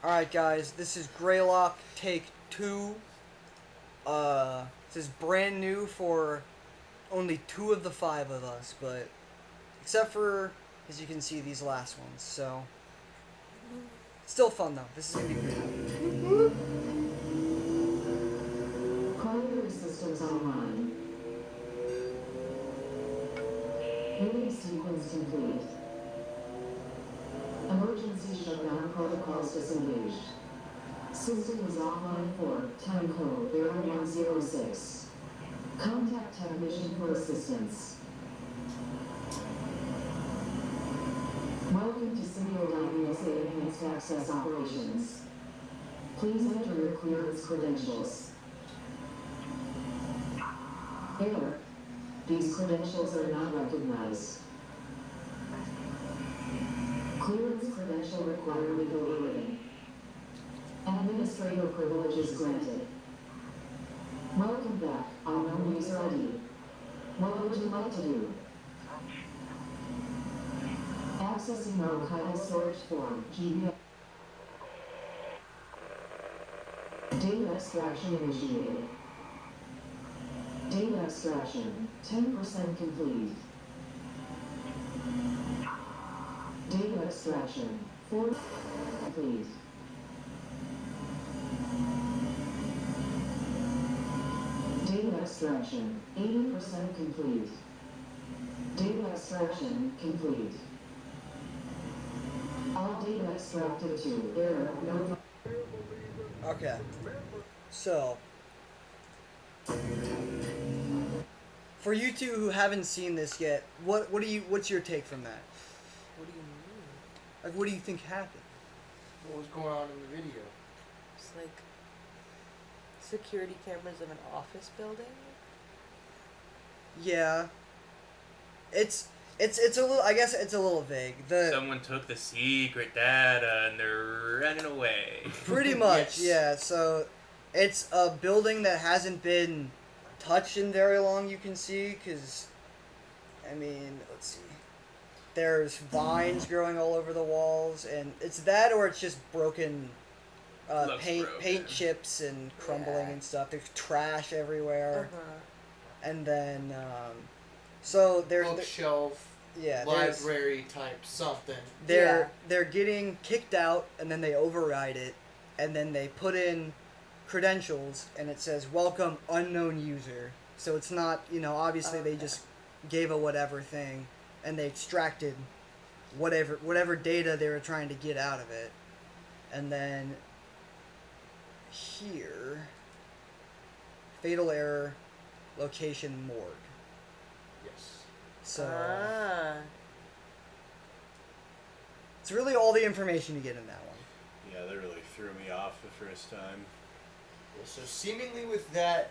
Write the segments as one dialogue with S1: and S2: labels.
S1: Alright guys, this is Greylock take 2. This is brand new for only 2 of the 5 of us, but except for, as you can see, these last ones, so still fun though. This is gonna be great.
S2: Primary systems online. Healing sequence complete. Emergency shutdown protocols disengaged. System is offline for time code 0106. Contact technician for assistance. Welcome to Simio.USA Enhanced Access Operations. Please enter your clearance credentials. Error. These credentials are not recognized. Clearance credential requirement overridden. Administrator privileges granted. Welcome back, unknown user ID. What would you like to do? Accessing archival storage form, GBA. Data extraction initiated. Data extraction, 10% complete. Data extraction, 4% complete. Data extraction, 80% complete. Data extraction complete. All data extracted to error, no.
S1: Okay. So, for you two who haven't seen this yet, what's your take from that?
S3: What do you mean?
S1: Like, what do you think happened?
S3: What was going on in the video?
S4: It's like security cameras of an office building.
S1: Yeah. It's a little, I guess it's a little vague.
S5: Someone took the secret data and they're running away.
S1: Pretty much,
S3: Yes.
S1: yeah. So, it's a building that hasn't been touched in very long, you can see, because, I mean, let's see. There's vines growing all over the walls, and it's that or it's just broken paint
S5: broken.
S1: chips and crumbling
S4: Yeah.
S1: and stuff. There's trash everywhere.
S4: Uh-huh.
S1: And then, so there's...
S3: Bookshelf,
S1: yeah, there's...
S3: library type something.
S1: They're getting kicked out, and then they override it, and then they put in credentials, and it says welcome unknown user. So it's not, obviously they just gave a whatever thing, and they extracted whatever data they were trying to get out of it. And then here, fatal error, location morgue.
S3: Yes.
S1: So it's really all the information you get in that one.
S6: Yeah, that really threw me off the first time.
S7: So seemingly with that,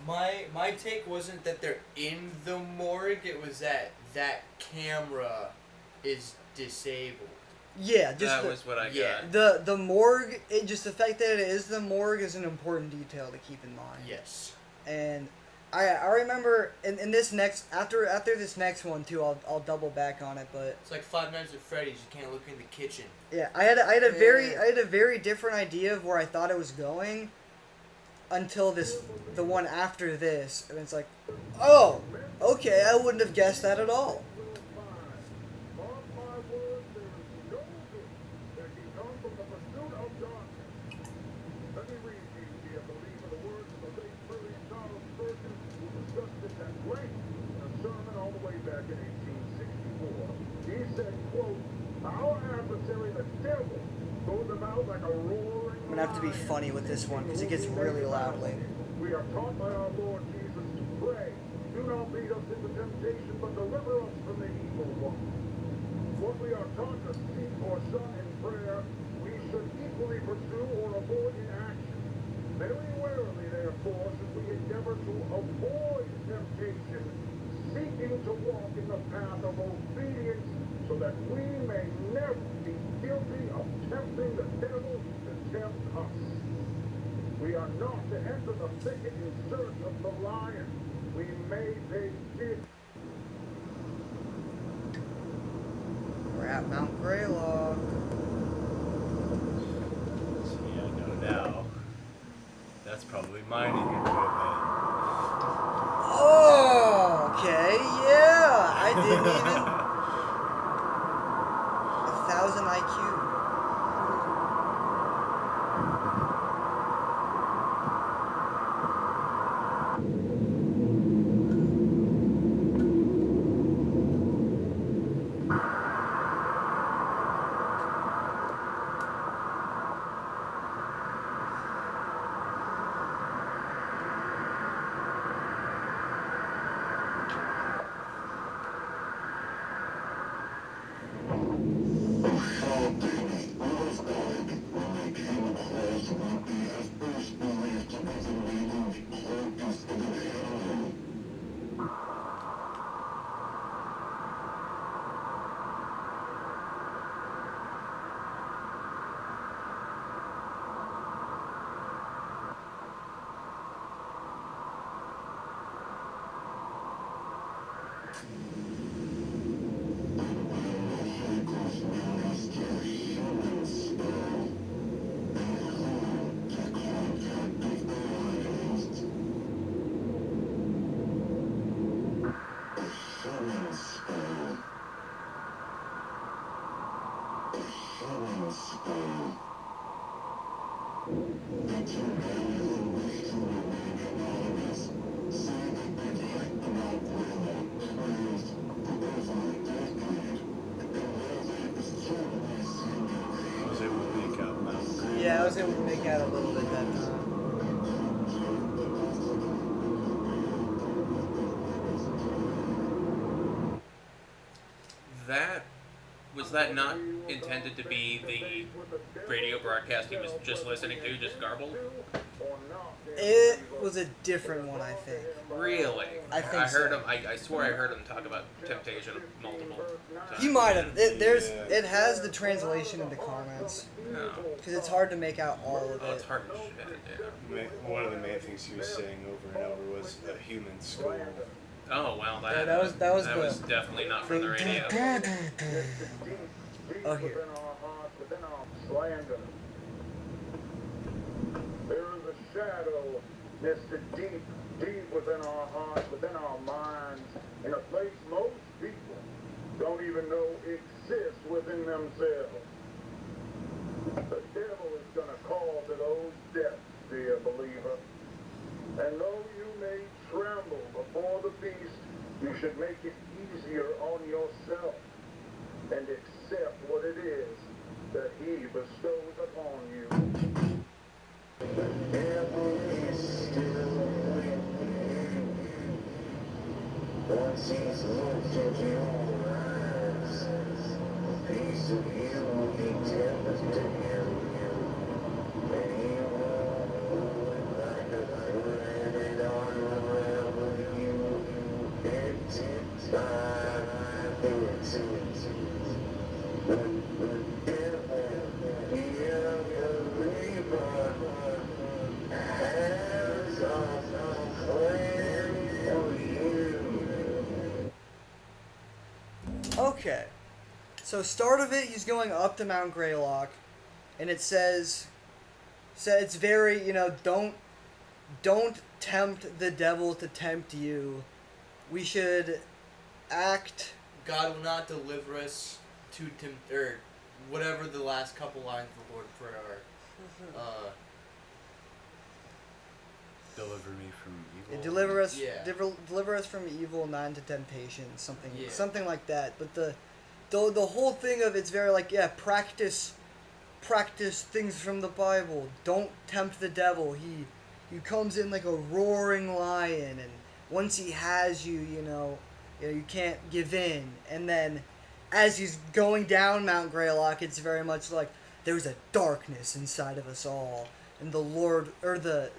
S7: my take wasn't that they're in the morgue. It was that camera is disabled.
S1: Yeah, just
S5: That was what I
S7: yeah.
S5: got.
S1: the morgue. The fact that it is the morgue is an important detail to keep in mind.
S7: Yes.
S1: And I remember in this next after this next one too. I'll double back on it, but
S7: It's like Five Nights at Freddy's. You can't look in the kitchen.
S1: yeah, I had a very different idea of where I thought it was going until the one after this, and it's like, oh, okay, I wouldn't have guessed that at all. I'm gonna have to be funny with this one because it gets really loud later.
S8: We are taught by our Lord Jesus to pray. Do not lead us into temptation, but deliver us from the evil one. What we are taught to seek or shun in prayer, we should equally pursue or avoid in action. Very warily, therefore, should we endeavor to avoid temptation, seeking to walk in the path of obedience, so that we may never be guilty of tempting the devil to tempt us. We are not to enter the thicket in search of the lion. We may they did.
S1: We're at Mount Greylock.
S6: mining equipment.
S1: Oh, okay, yeah. I didn't even. 1,000 IQ.
S6: I was able to make out Mount
S1: Yeah, I was able to make out a little bit that time.
S5: Was that not intended to be the radio broadcast he was just listening to, just garbled?
S1: It was a different one, I think.
S5: Really?
S1: I think
S5: I heard
S1: so.
S5: him. I swore I heard him talk about temptation multiple times.
S1: You might have.
S6: Yeah.
S1: It has the translation in the comments
S5: No.
S1: because it's hard to make out all of
S5: Oh, it's
S1: it.
S5: hard as shit. Yeah.
S6: One of the main things he was saying over and over was a human skull.
S5: Oh well, that
S1: Yeah, that was the-
S5: was definitely not from the radio.
S1: Oh, here.
S8: Within our hearts, within our slander. There is a shadow nested deep, deep within our hearts, within our minds, in a place most people don't even know exists within themselves. The devil is going to call to those depths, dear believer. And though you may tremble before the beast, you should make it easier on yourself and accept what it is that he bestows upon you. The devil is still waiting. Once he's looked at your eyes, a piece of you will be tempted to him. And he will pull it like a thread and unravel you. It's time into it. The devil, the believer, has a plan for you.
S1: Okay. So start of it, he's going up to Mount Greylock, and it says it's very, don't tempt the devil to tempt you. We should act.
S7: God will not deliver us to tempt, or whatever the last couple lines of the Lord's Prayer are.
S6: Deliver me from evil.
S1: Deliver us,
S7: Yeah.
S1: deliver us from evil, not into temptation,
S7: Yeah.
S1: something like that. But the whole thing of it's very like, yeah, practice things from the Bible. Don't tempt the devil. He comes in like a roaring lion, and once he has you, you can't give in. And then, as he's going down Mount Greylock, it's very much like there's a darkness inside of us all, and the Lord or the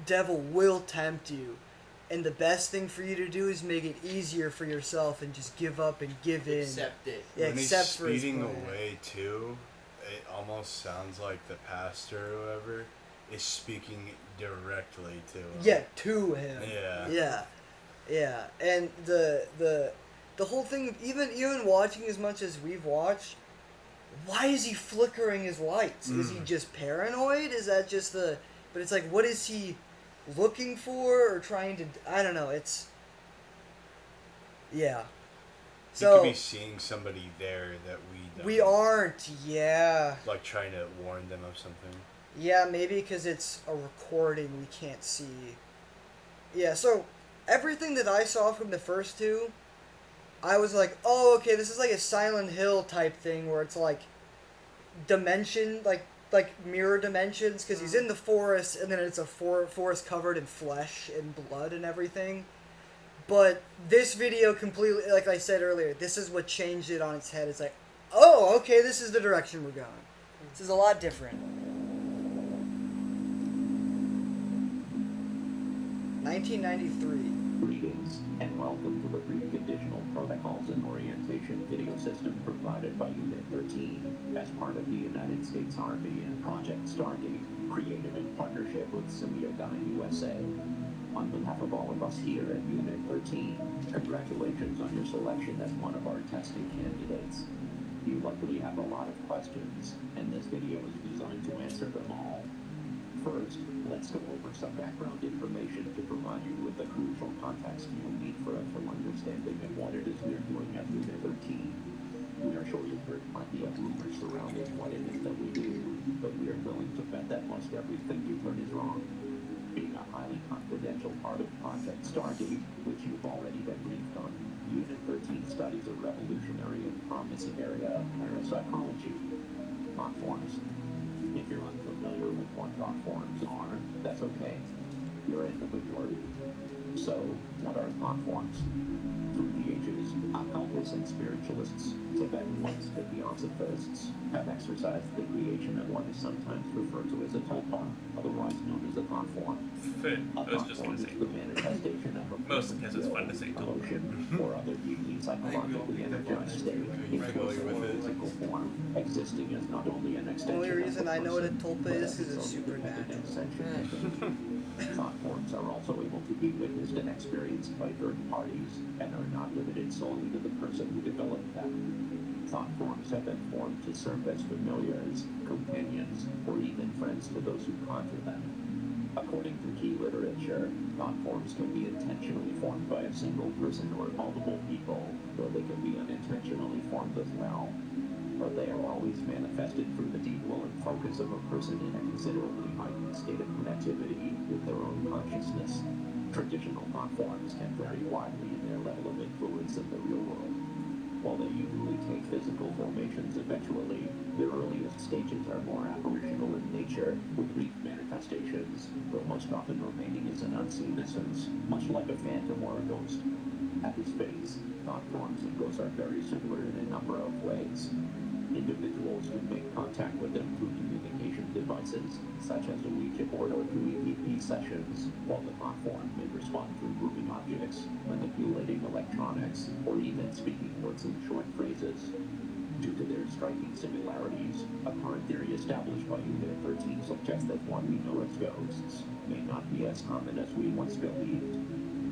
S1: devil will tempt you, and the best thing for you to do is make it easier for yourself and just give up and give in.
S7: Accept it.
S1: Yeah,
S6: When he's
S1: accept for his
S6: speeding
S1: plan.
S6: away too, it almost sounds like the pastor or whoever is speaking directly to him.
S1: Yeah, to him.
S6: Yeah.
S1: Yeah, and the whole thing, even watching as much as we've watched, why is he flickering his lights? Is he just paranoid? Is that just the but it's like, what is he looking for or trying to? I don't know. It's yeah.
S6: He
S1: So
S6: could be seeing somebody there that we don't.
S1: we aren't. Yeah.
S6: Like trying to warn them of something.
S1: Yeah, maybe because it's a recording we can't see. Yeah, so everything that I saw from the first two, I was like, oh, okay, this is like a Silent Hill type thing where it's like dimension, like mirror dimensions, because he's in the forest and then it's a forest covered in flesh and blood and everything. But this video completely, like I said earlier, this is what changed it on its head. It's like, oh, okay, this is the direction we're going. This is a lot different. 1993.
S9: Greetings, and welcome to the Preconditional Protocols and Orientation video system provided by Unit 13 as part of the United States Army and Project Stargate, created in partnership with Semiodyne USA. On behalf of all of us here at Unit 13, congratulations on your selection as one of our testing candidates. You likely have a lot of questions, and this video is designed to answer them all. First, let's go over some background information to provide you with the crucial context you will need for a full understanding of what it is we're doing at Unit 13. We are sure you've heard plenty of rumors surrounding what it is that we do, but we are willing to bet that most everything you've heard is wrong. Being a highly confidential part of Project Stargate, which you've already been briefed on, Unit 13 studies a revolutionary and promising area of parapsychology, thought forms. If you're unfamiliar with what thought forms are, that's okay. You're in the majority. So, what are thought forms? Through the ages, occultists and spiritualists, Tibetan ones to theosophists, have exercised the creation of what is sometimes referred to as a tulpa, otherwise known as a thought form.
S5: I was just
S9: form
S5: gonna
S9: is
S5: say.
S9: the manifestation of a
S5: Most because it's fun to say tulpa.
S9: emotion or other deeply psychologically energized state in
S6: familiar with it.
S9: physical form, existing as not only an extension
S1: Only
S9: of
S1: reason
S9: the
S1: I know what a
S9: person,
S1: tulpa
S9: but
S1: is
S9: as
S1: because it's
S9: its own independent
S1: supernatural.
S9: extension. Thought forms are also able to be witnessed and experienced by third parties and are not limited solely to the person who developed them. Thought forms have been formed to serve as familiars, companions, or even friends to those who conjure them. According to key literature, thought forms can be intentionally formed by a single person or multiple people, though they can be unintentionally formed as well. But they are always manifested through the deep will and focus of a person in a considerably heightened state of connectivity with their own consciousness. Traditional thought forms can vary widely in their level of influence in the real world. While they usually take physical formations eventually, their earliest stages are more apparitional in nature, with brief manifestations, though most often remaining as an unseen essence, much like a phantom or a ghost. At this phase, thought forms and ghosts are very similar in a number of ways. Individuals can make contact with them through communication devices, such as a Ouija board or through EVP sessions, while the thought form may respond through moving objects, manipulating electronics, or even speaking words in short phrases. Due to their striking similarities, a current theory established by Unit 13 suggests that what we know as ghosts may not be as common as we once believed.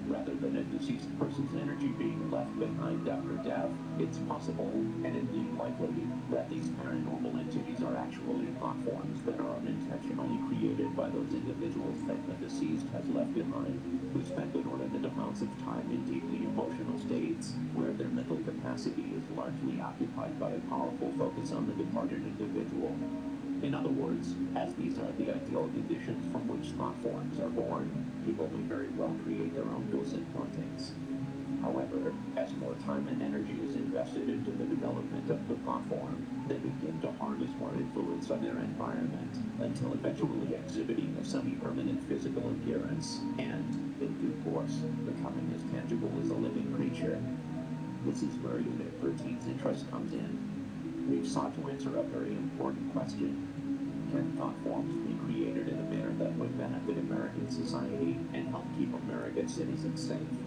S9: Rather than a deceased person's energy being left behind after death, it's possible, and indeed likely, that these paranormal entities are actually thought forms that are unintentionally created by those individuals that the deceased has left behind, who spend inordinate amounts of time in deeply emotional states, where their mental capacity is largely occupied by a powerful focus on the departed individual. In other words, as these are the ideal conditions from which thought forms are born, people may very well create their own ghostly hauntings. However, as more time and energy is invested into the development of the thought form, they begin to harness more influence on their environment, until eventually exhibiting a semi-permanent physical appearance, and, in due course, becoming as tangible as a living creature. This is where Unit 13's interest comes in. We've sought to answer a very important question. Can thought forms be created in a manner that would benefit American society and help keep American citizens safe?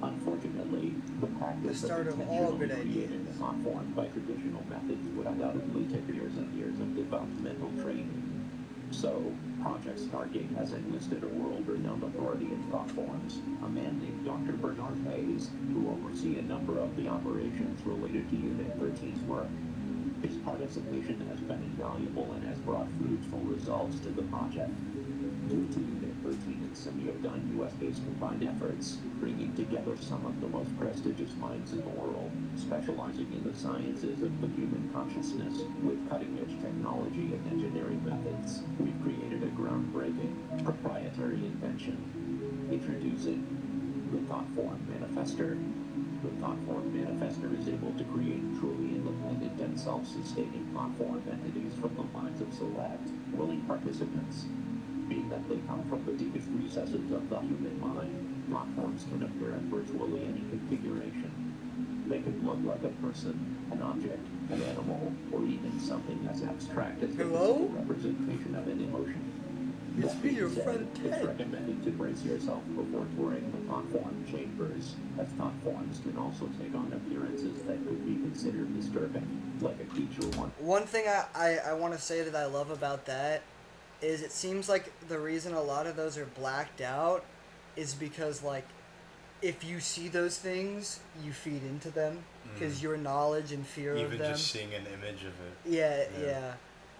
S9: Unfortunately, the practice
S1: The start
S9: of
S1: of all
S9: intentionally
S1: good
S9: creating
S1: ideas.
S9: a thought form by traditional methods would undoubtedly take years and years of developmental training. So, Project Stargate has enlisted a world-renowned authority in thought forms, a man named Dr. Bernard Hayes, who will oversee a number of the operations related to Unit 13's work. His participation has been invaluable and has brought fruitful results to the project. Due to Unit 13 and Semiodyne US-based combined efforts, bringing together some of the most prestigious minds in the world, specializing in the sciences of the human consciousness, with cutting-edge technology and engineering methods, we've created a groundbreaking, proprietary invention. Introducing the Thoughtform Manifester. The Thoughtform Manifester is able to create truly independent and self-sustaining thoughtform entities from the minds of select, willing participants. Being that they come from the deepest recesses of the human mind, thoughtforms can appear in virtually any configuration. They can look like a person, an object, an animal, or even something as abstract as the
S1: Hello?
S9: physical representation of an emotion.
S1: It's
S9: That
S1: me,
S9: being
S1: your
S9: said,
S1: friend
S9: it's
S1: Ted.
S9: recommended to brace yourself before touring the thoughtform chambers, as thoughtforms can also take on appearances that could be considered disturbing, like a creature one.
S1: One thing I want to say that I love about that is it seems like the reason a lot of those are blacked out is because, like, if you see those things, you feed into them because your knowledge and fear of
S6: Even
S1: them.
S6: just seeing an image of it.
S1: Yeah.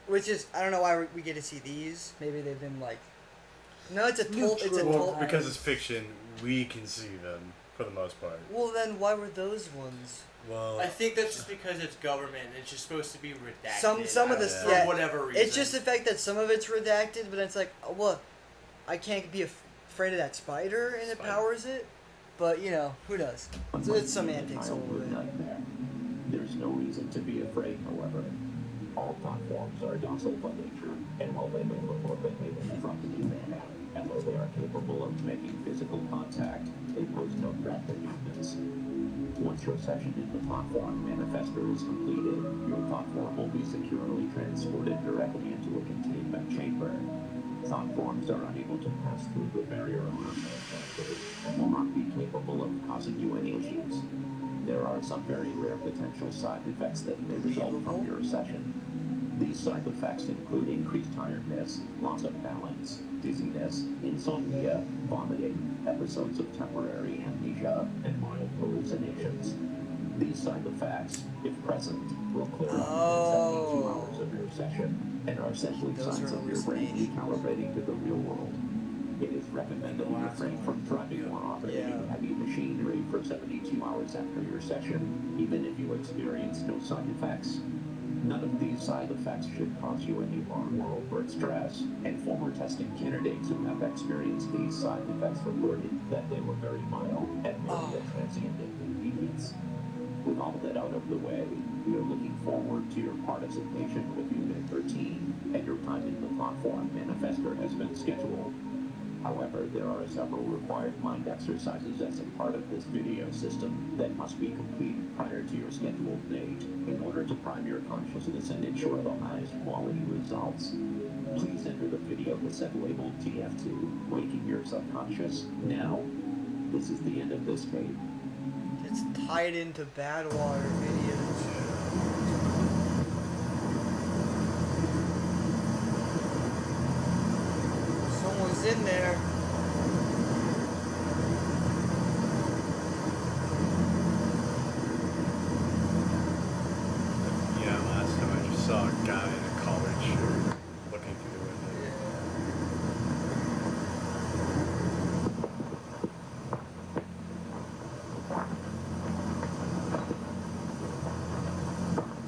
S1: Which is, I don't know why we get to see these. Maybe they've been like, no, it's a told. It's a
S6: Well,
S1: told.
S6: because it's fiction, we can see them for the most part.
S1: Well, then why were those ones?
S6: Well,
S7: I think that's just because it's government. It's just supposed to be redacted.
S1: Some of the
S7: for
S1: yeah,
S7: whatever reason.
S1: It's just the fact that some of it's redacted, but it's like, oh, well, I can't be afraid of that spider and it powers it. But you know, who knows? So it's semantics a little bit.
S9: Nightmare. There's no reason to be afraid, however. All thoughtforms are docile by nature, and while they may look more behaving in front of you manner, and though they are capable of making physical contact, they pose no threat to humans. Once your session in the Thoughtform Manifester is completed, your Thoughtform will be securely transported directly into a containment chamber. Thoughtforms are unable to pass through the barrier of your manifestors and will not be capable of causing you any issues. There are some very rare potential side effects that may result from your session. These side effects include increased tiredness, loss of balance, dizziness, insomnia, vomiting, episodes of temporary amnesia, and mild hallucinations. These side effects, if present, will clear up within 72 hours of your session and are simply
S1: Those
S9: signs
S1: are
S9: of your brain
S1: hallucinations.
S9: recalibrating to the real world. It is recommended you refrain from driving or operating heavy machinery for 72 hours after your session, even if you experience no side effects. None of these side effects should cause you any harm or overt stress, and former testing candidates who have experienced these side effects reported that they were very mild and merely a transient inconvenience. With all that out of the way, we are looking forward to your participation with Unit 13, and your time in the Thoughtform Manifester has been scheduled. However, there are several required mind exercises as a part of this video system that must be completed prior to your scheduled date in order to prime your consciousness and ensure the highest quality results. Please enter the video cassette labeled TF2, Waking Your Subconscious, now. This is the end of this tape.
S1: It's tied into Badwater videos. Someone's in there.
S6: yeah, last time I just saw a guy in a collared shirt looking through the window.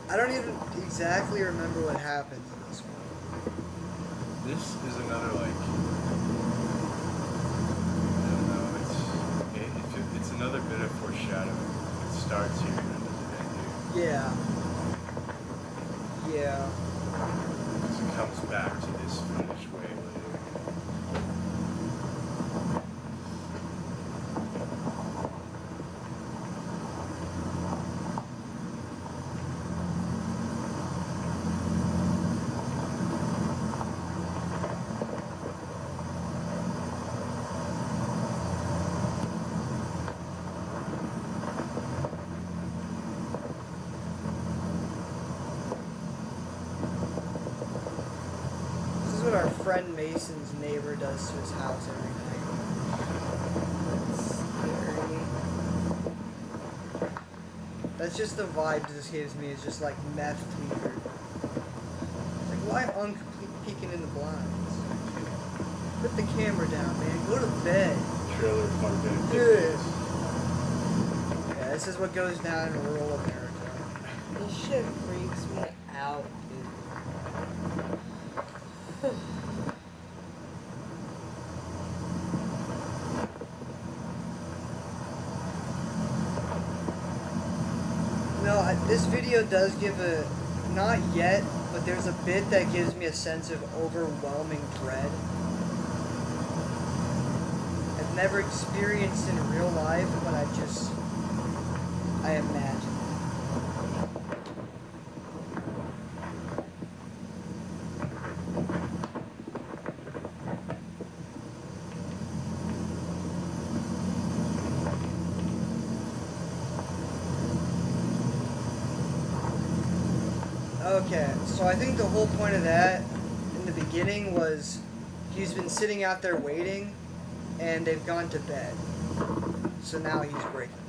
S1: I don't even exactly remember what happens in this one.
S6: This is another, like, I don't know, it's another bit of foreshadowing. It starts here and it doesn't end here.
S1: Yeah. Yeah.
S6: Because it comes back to this footage way later.
S1: This is what our friend Mason's neighbor does to his house every night. It's scary. That's just the vibe this gives me. It's just like meth tweaker. Like, why Unk peeking in the blinds? Put the camera down, man. Go to bed.
S6: Trailer park activities.
S1: Good. Yeah, this is what goes down in rural America.
S4: This shit freaks me out, dude.
S1: No, this video does give a, not yet, but there's a bit that gives me a sense of overwhelming dread. I've never experienced in real life, but I imagine. Okay, so I think the whole point of that in the beginning was he's been sitting out there waiting and they've gone to bed. So now he's breaking in.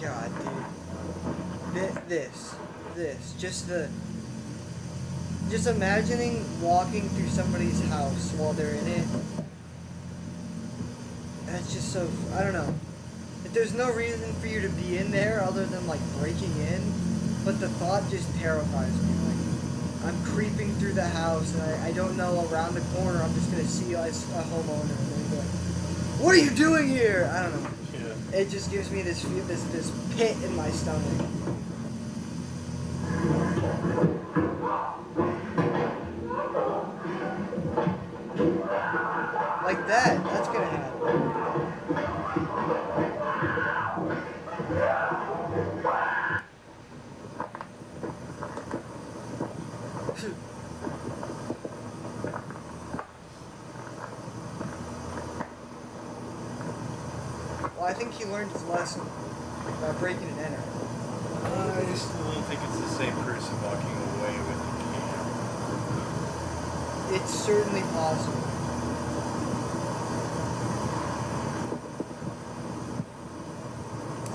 S1: God, dude. Just imagining walking through somebody's house while they're in it. That's just so, I don't know. If there's no reason for you to be in there other than like breaking in, but the thought just terrifies me. Like, I'm creeping through the house and I don't know, around the corner I'm just gonna see a homeowner and then be like, what are you doing here? I don't know.
S6: Yeah.
S1: It just gives me this pit in my stomach. Like that. That's gonna happen. Well, I think he learned his lesson by breaking and entering.
S6: I still don't think it's the same person walking away with the
S1: It's certainly possible.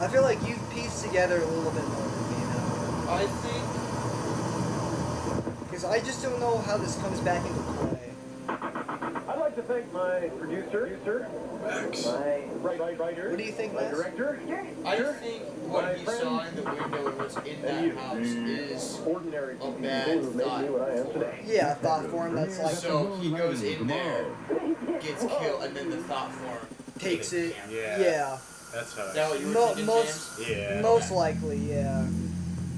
S1: I feel like you've pieced together a little bit more than me now.
S7: I think
S1: Because I just don't know how this comes back into play.
S8: I'd like to thank my producer,
S6: Max.
S8: my writer,
S1: What do you think,
S8: my
S1: Max?
S8: director,
S7: I think what he saw in the window and what's in that house is
S8: ordinary
S7: a
S8: people
S7: bad
S8: who made
S7: thought.
S8: me what I am today.
S1: Yeah, a thought form that's like
S7: So he goes in there, gets killed, and then the thought form
S1: takes it.
S6: Yeah.
S1: Yeah.
S6: That's how
S7: Is that what you were
S1: Mo-
S7: thinking,
S1: most-
S7: James?
S6: Yeah.
S1: Most likely, yeah.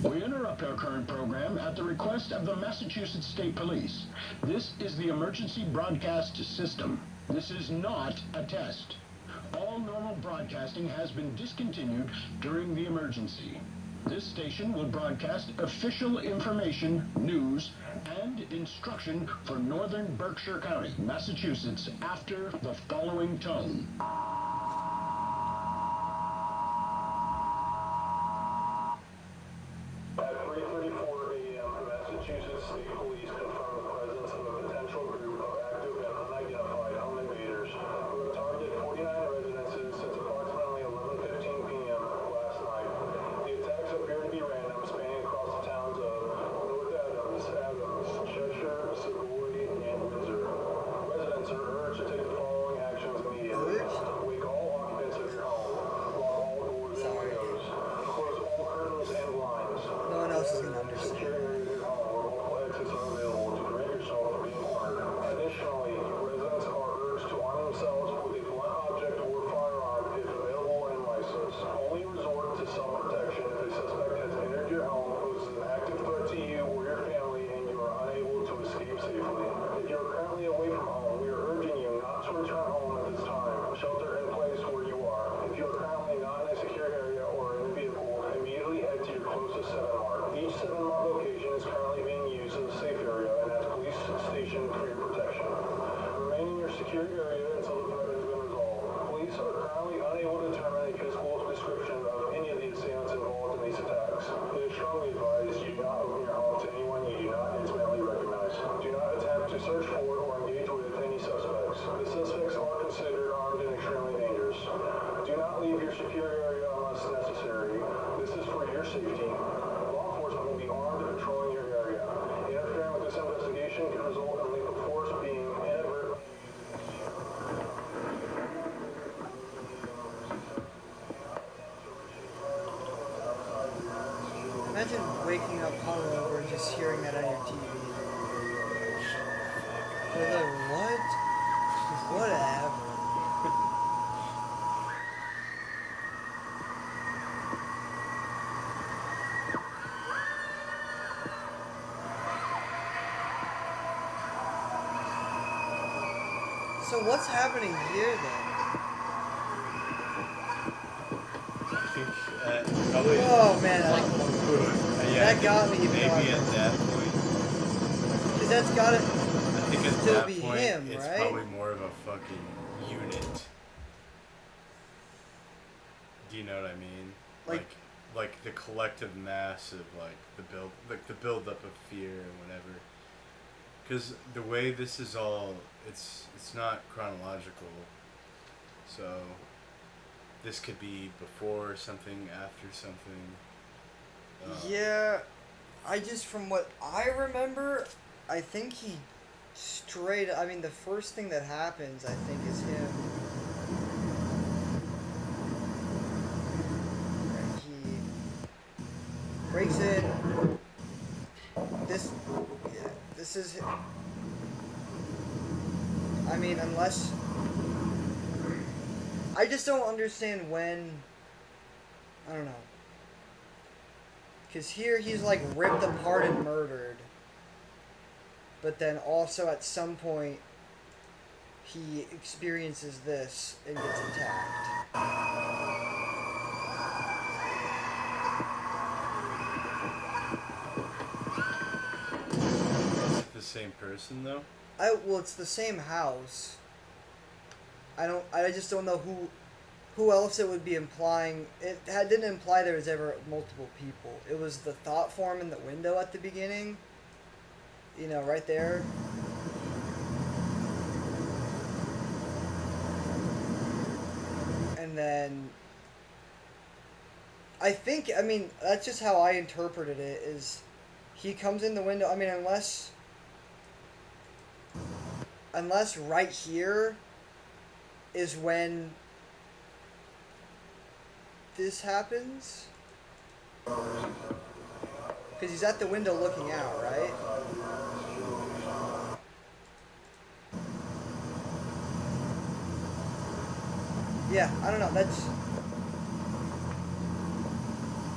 S10: We interrupt our current program at the request of the Massachusetts State Police. This is the emergency broadcast system. This is not a test. All normal broadcasting has been discontinued during the emergency. This station will broadcast official information, news, and instruction for northern Berkshire County, Massachusetts, after the following tone.
S8: At 3:34 a.m., Massachusetts State Police confirmed the presence of a potential group of active and unidentified home invaders who have targeted 49 residences since approximately 11:15 p.m. last night. The attacks appear to be random, spanning across the towns of North Adams, Cheshire, Savoy, and Windsor. Residents are urged to take the following actions immediately. Wake
S1: Imagine waking up hungover and just hearing that on your TV. You're like, what? Whatever. So what's happening here then?
S6: I think probably.
S1: Oh man,
S6: Yeah,
S1: that got me.
S6: Maybe at that point.
S1: Because that's gotta
S6: I think at
S1: still
S6: that
S1: be
S6: point,
S1: him,
S6: it's
S1: right?
S6: probably more of a fucking unit. Do you know what I mean? Like the collective mass of like the build up of fear and whatever. Because the way this is all, it's not chronological. So this could be before something, after something.
S1: Yeah, from what I remember, I think he I mean, the first thing that happens, I think, is him. He breaks in. This is. I mean, unless. I just don't understand when. I don't know. Because here he's like ripped apart and murdered. But then also at some point he experiences this and gets attacked.
S6: Is it the same person though?
S1: Well, it's the same house. I just don't know who else it would be implying. Didn't imply there was ever multiple people. It was the thought form in the window at the beginning. You know, right there. And then I mean, that's just how I interpreted it, is he comes in the window. I mean, unless right here is when this happens. Because he's at the window looking out, right? Yeah, I don't know,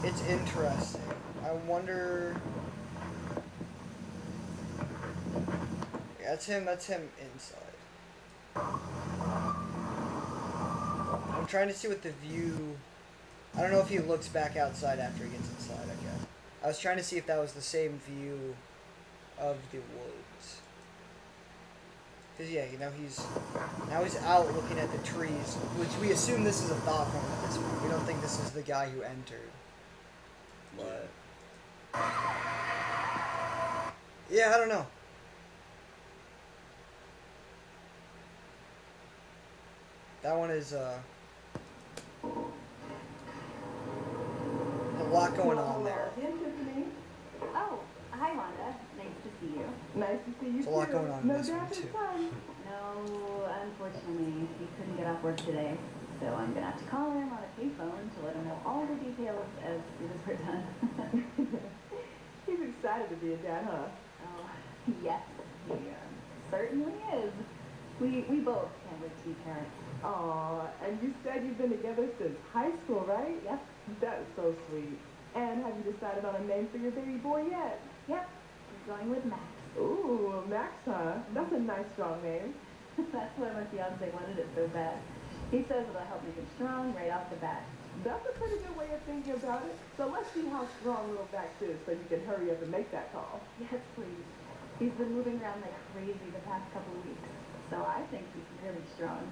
S1: it's interesting. I wonder... Yeah, that's him inside. I'm trying to see what the view... I don't know if he looks back outside after he gets inside, I guess. I was trying to see if that was the same view of the woods. Because, yeah, you know, he's out looking at the trees, which we assume this is a thought form at this point. We don't think this is the guy who entered. But... yeah, I don't know. That one is, a lot going on there.
S11: Oh, hi Wanda. Nice to see you.
S2: Nice to see you
S1: There's a lot going on in this one, too.
S11: No, unfortunately, he couldn't get off work today, so I'm gonna have to call him on a payphone to let him know all the details as soon as we're done.
S2: He's excited to be a dad, huh?
S11: Oh, yes, he certainly is. We both can't wait to be parents.
S2: Aw, and you said you've been together since high school, right?
S11: Yep.
S2: That is so sweet. And have you decided on a name for your baby boy yet?
S11: Yep, we're going with Max.
S2: Ooh, Max, huh? That's a nice, strong name.
S11: That's why my fiance wanted it so bad. He says it'll help make him strong right off the bat.
S2: That's a pretty good way of thinking about it. So let's see how strong little Max is so you can hurry up and make that call.
S11: Yes, please. He's been moving around like crazy the past couple of weeks, so I think he's really strong.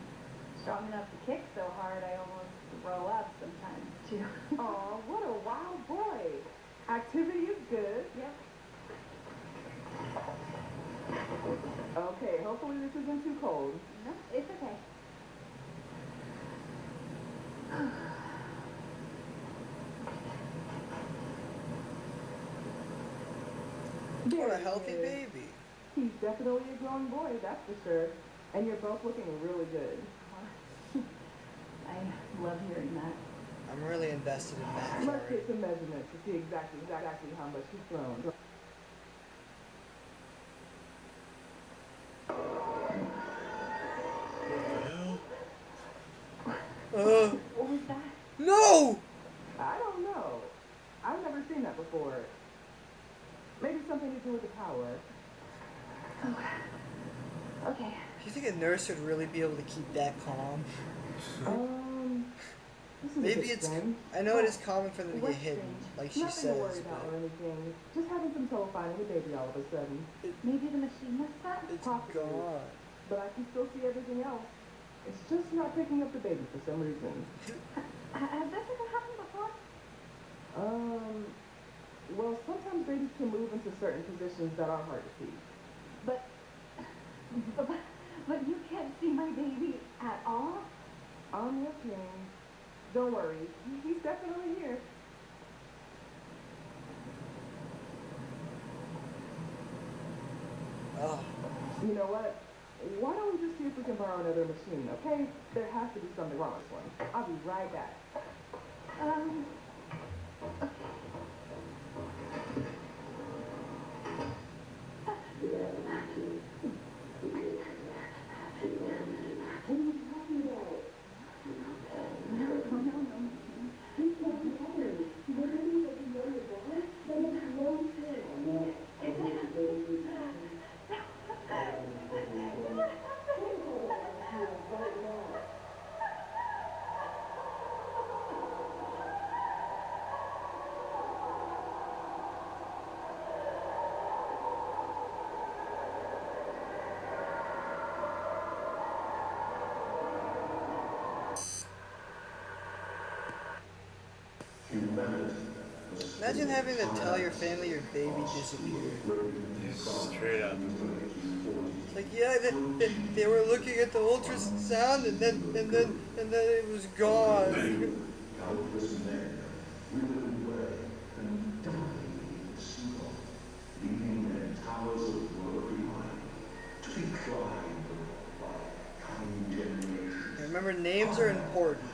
S11: Strong enough to kick so hard I almost throw up sometimes, too.
S2: Aw, what a wild boy. Activity is good.
S11: Yep.
S2: Okay, hopefully this isn't too cold.
S11: No, it's okay.
S1: What a healthy baby.
S2: He's definitely a growing boy, that's for sure. And you're both looking really good.
S11: I love hearing that.
S1: I'm really invested in Max
S12: Let's
S1: already.
S12: get some measurements to see exactly how much he's thrown.
S11: What was that?
S1: No!
S12: I don't know. I've never seen that before. Maybe something to do with the power.
S11: Oh. Okay.
S1: Do you think a nurse would really be able to keep that calm?
S12: This is a
S1: Maybe
S12: bit
S1: it's.
S12: strange.
S1: I know it is common for them to get
S12: What's
S1: hidden,
S12: strange?
S1: like she
S12: Nothing
S1: says.
S12: to worry about or anything. Just having some trouble finding the baby all of a sudden.
S11: Maybe the machine messed up?
S1: It's
S12: Possibly.
S1: gone.
S12: But I can still see everything else. It's just not picking up the baby for some reason.
S11: Has this ever happened before?
S12: Well, sometimes babies can move into certain positions that are hard to see.
S11: But you can't see my baby at all?
S12: I'm looking. Don't worry. He's definitely here.
S1: Oh.
S12: You know what? Why don't we just see if we can borrow another machine, okay? There has to be something wrong with this one. I'll be right back.
S1: Imagine having to tell your family your baby disappeared.
S6: Straight out the movie.
S1: Like, yeah, they were looking at the ultrasound and then it was gone. Remember, names are important.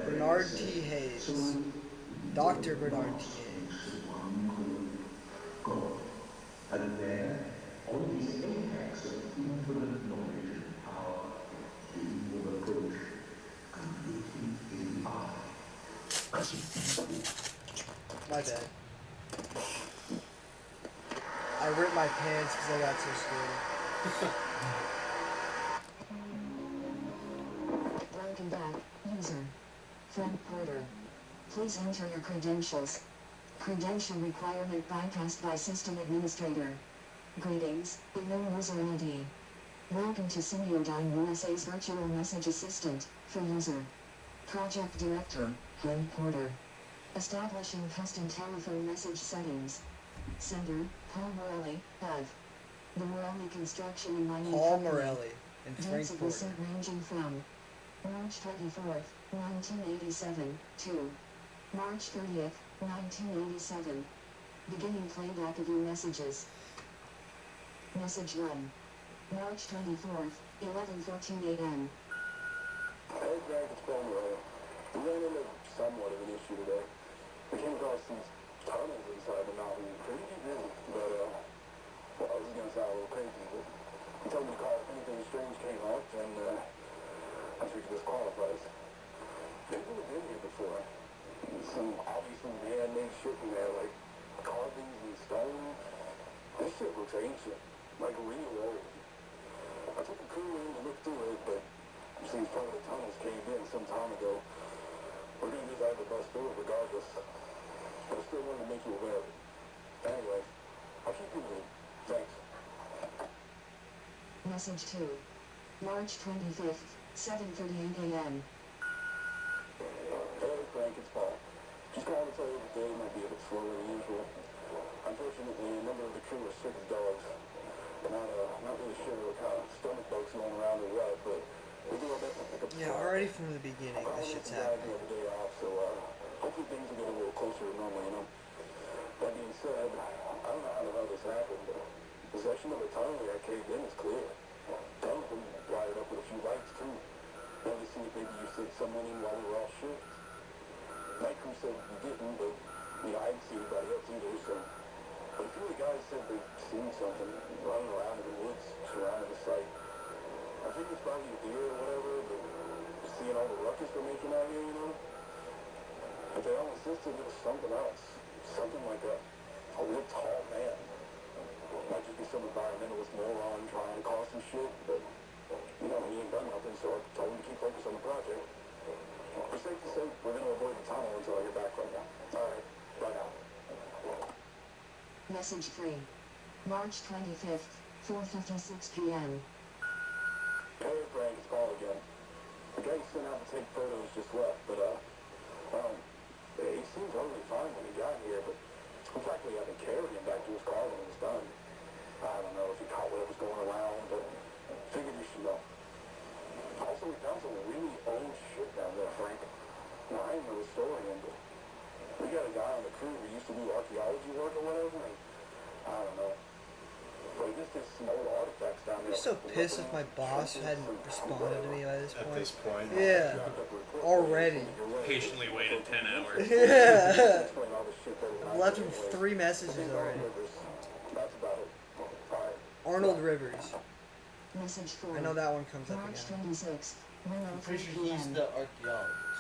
S1: Bernard T. Hayes. Dr. Bernard T. Hayes.
S9: And there, all these impacts of infinite knowledge and power, you will approach completely in the eye.
S1: My bad. I ripped my pants because I got so scared.
S2: Welcome back, user. Frank Porter. Please enter your credentials. Credential requirement bypassed by system administrator. Greetings, unknown user ID. Welcome to Simiodyne USA's virtual message assistant, for user. Project director, Frank Porter. Establishing custom telephone message settings. Sender, Paul Morelli, Ev. The Morelli Construction and Mining
S1: Paul
S2: Company.
S1: Morelli in
S2: Dates of
S1: Frankfurt.
S2: descent ranging from March 24th, 1987, to March 30th, 1987. Beginning playback of your messages. Message 1. March 24th, 11:14 a.m.
S8: Hey, Greg, it's Paul Morelli. We ran into somewhat of an issue today. We came across these tunnels inside the mountain. Pretty busy, but, well, this is going to sound a little crazy, but he told me to call if anything strange came up, and, I'm sure he disqualifies. They've never been here before. Some obviously man-made shit in there, like carvings and stone. This shit looks ancient, like real old. I took a crew in to look through it, but it seems part of the tunnels caved in some time ago. We're gonna just have to bust through it regardless. But I still wanted to make you aware of it. Anyway, I'll keep you in the loop. Thanks.
S2: Message 2. March 25th, 7:38 a.m.
S8: Hey, Frank, it's Paul. Just calling to tell you that the day might be a bit slower than usual. Unfortunately, a number of the crew are sick as dogs. We're not really sure what kind of stomach bugs going around or what, but we do our best to pick up the
S1: Yeah,
S8: slack.
S1: already from the beginning, this shit's happening.
S8: The day off, so hopefully things will get a little closer to normal, you know. That being said, I don't know how the hell this happened, but the section of the tunnel that caved in is clear. Tunnel's been wired up with a few lights too. Wanted to see if maybe you sent someone in while we were all shift. My crew said you didn't, but I didn't see anybody else either, so. But a few of the guys said they'd seen something running around in the woods surrounding the site. I think it's probably a deer or whatever, but seeing all the ruckus we're making out here, But they all insisted it was something else. Something like a real tall man. Might just be some environmentalist moron trying to cause some shit, but, he ain't done nothing, so I told him to keep focused on the project. It's safe to say we're going to avoid the tunnel until I get back from now. Alright, bye now.
S2: Message 3. March 25th, 4:56 p.m.
S8: Hey, Frank, it's Paul again. The guy you sent out to take photos just left, but, he seemed totally fine when he got here, but in fact, we haven't carried him back to his car when it was done. I don't know if he caught whatever's going around, but figured you should know. Also, we found some really old shit down there, Frank. Now, I ain't no historian, but we got a guy on the crew who used to do archaeology work or whatever, and I don't know. But I guess there's some old artifacts down there.
S1: I'm so pissed if my boss hadn't responded to me by this point.
S6: At this point.
S1: Yeah. Already.
S5: Patiently waited 10 hours.
S1: Yeah. I've left him 3 messages already.
S8: That's about it. Alright.
S1: Arnold Rivers.
S2: Message 4.
S1: I know that one comes up
S2: March
S1: again.
S2: 26th,
S3: I'm pretty
S2: 1:03
S3: sure he's
S2: p.m.
S3: the archaeologist.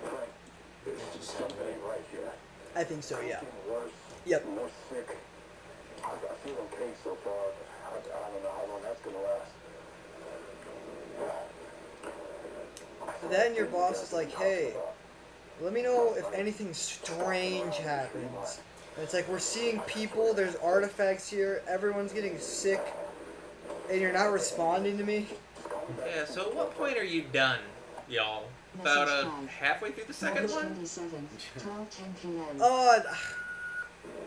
S8: Frank, there's just something ain't right here.
S1: I think so, yeah.
S8: Getting worse.
S1: Yep.
S8: More sick. I feel okay so far, but I don't know how long that's gonna last.
S1: Then your boss is like, hey, let me know if anything strange happens. And it's like, we're seeing people, there's artifacts here, everyone's getting sick, and you're not responding to me?
S5: Yeah, so at what point are you done, y'all? About halfway through the second
S2: March
S5: one?
S2: 27th, 12:10 p.m.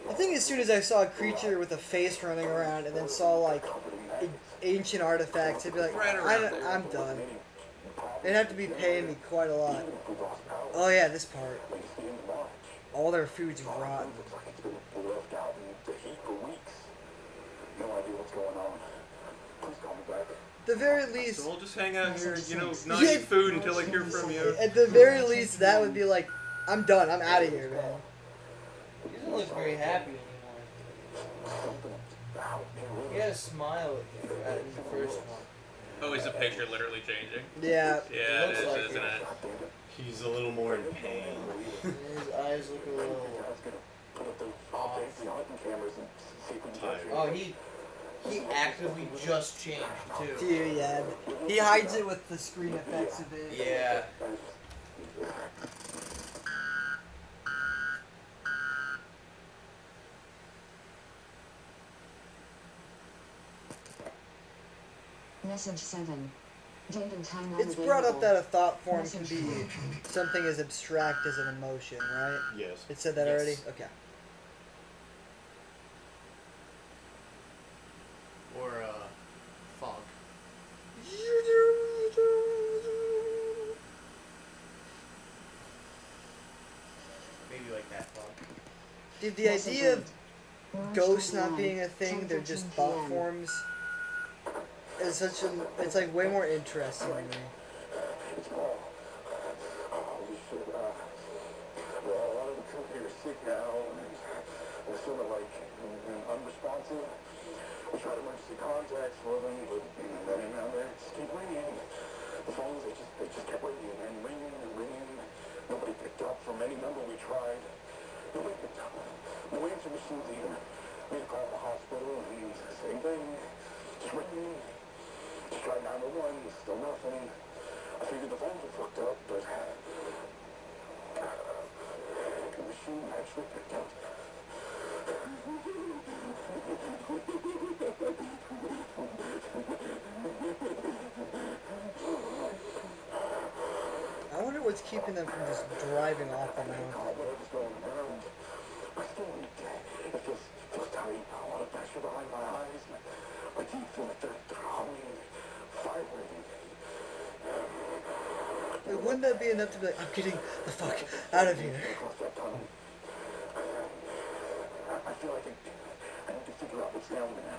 S1: I think as soon as I saw a creature with a face running around and then saw, like, ancient artifacts, I'd be like,
S5: Right around there.
S1: I'm done. They'd have to be paying me quite a lot. Oh yeah, this part. All their food's rotten.
S8: Left out in the heat for weeks. No idea what's going on. Please call me back.
S1: At the very least...
S5: So we'll just hang out here, not eat food until I hear from you.
S1: At the very least, that would be like, I'm done, I'm out of here, man.
S3: He doesn't look very happy anymore. He had a smile in the first one.
S5: Oh, is the picture literally changing?
S1: Yeah.
S5: Yeah, it is,
S3: like
S5: isn't it?
S6: He's a little more in pain.
S3: His eyes look a little off. Oh, he actively just changed too.
S1: Dude, yeah. He hides it with the screen effects of it.
S3: Yeah.
S2: Message 7. Date and time
S1: It's brought up
S2: unavailable.
S1: that a thought form can
S2: Message
S1: be something as abstract as an emotion, right?
S6: Yes.
S1: It said that
S6: Yes.
S1: already? Okay.
S3: Or fog. Maybe like that fog.
S1: Dude, the idea of ghosts not being a thing, they're just thought forms, is such an, it's like way more interesting to me.
S8: It's Paul. Holy shit, well, a lot of the crew here are sick now, and they're sort of like unresponsive. We tried emergency contacts for them, but they just keep ringing. The phones, they just kept ringing and ringing and ringing. Nobody picked up from any number we tried. Nobody picked up. No answer machines either. We had to call the hospital, and same thing. Just ringing. Just tried 911, still nothing. I figured the phones were fucked up, but the machine actually picked up.
S1: I wonder what's keeping them from just driving off the mountain.
S8: Whatever's going around, I still it feels tight. A lot of pressure behind my eyes. My teeth feel like they're humming, vibrating.
S1: Like, wouldn't that be enough to be like, I'm getting the fuck out of here?
S8: Across that tunnel. I feel like I need to figure out what's down there.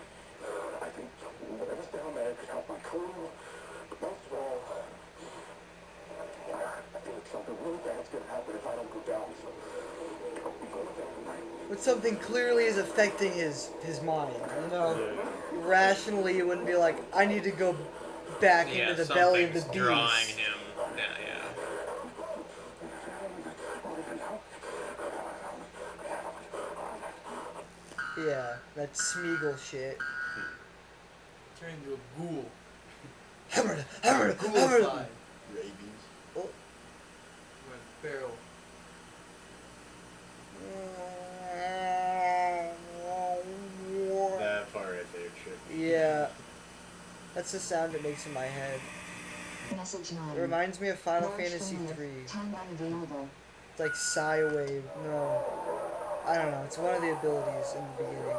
S8: I think whatever's down there could help my crew. But most of all, I feel it's Something really bad's gonna happen if I don't go down, so I'll be going down tonight.
S1: But something clearly is affecting his mind. You know, rationally, you wouldn't be like, I need to go back into the belly of the
S5: something's
S1: beast.
S5: drawing him. Yeah.
S1: Yeah, that Smeagol shit.
S7: Turn into a ghoul.
S1: Hammer.
S7: Ghoulified.
S6: Rabies.
S1: Oh.
S7: Barrel.
S6: That part right there trippy.
S1: Yeah. That's the sound it makes in my head.
S2: Message 9.
S1: It reminds me of Final
S2: Large
S1: Fantasy
S2: finger.
S1: 3.
S2: Time unavailable.
S1: It's like Psywave. No. I don't know. It's one of the abilities in the beginning.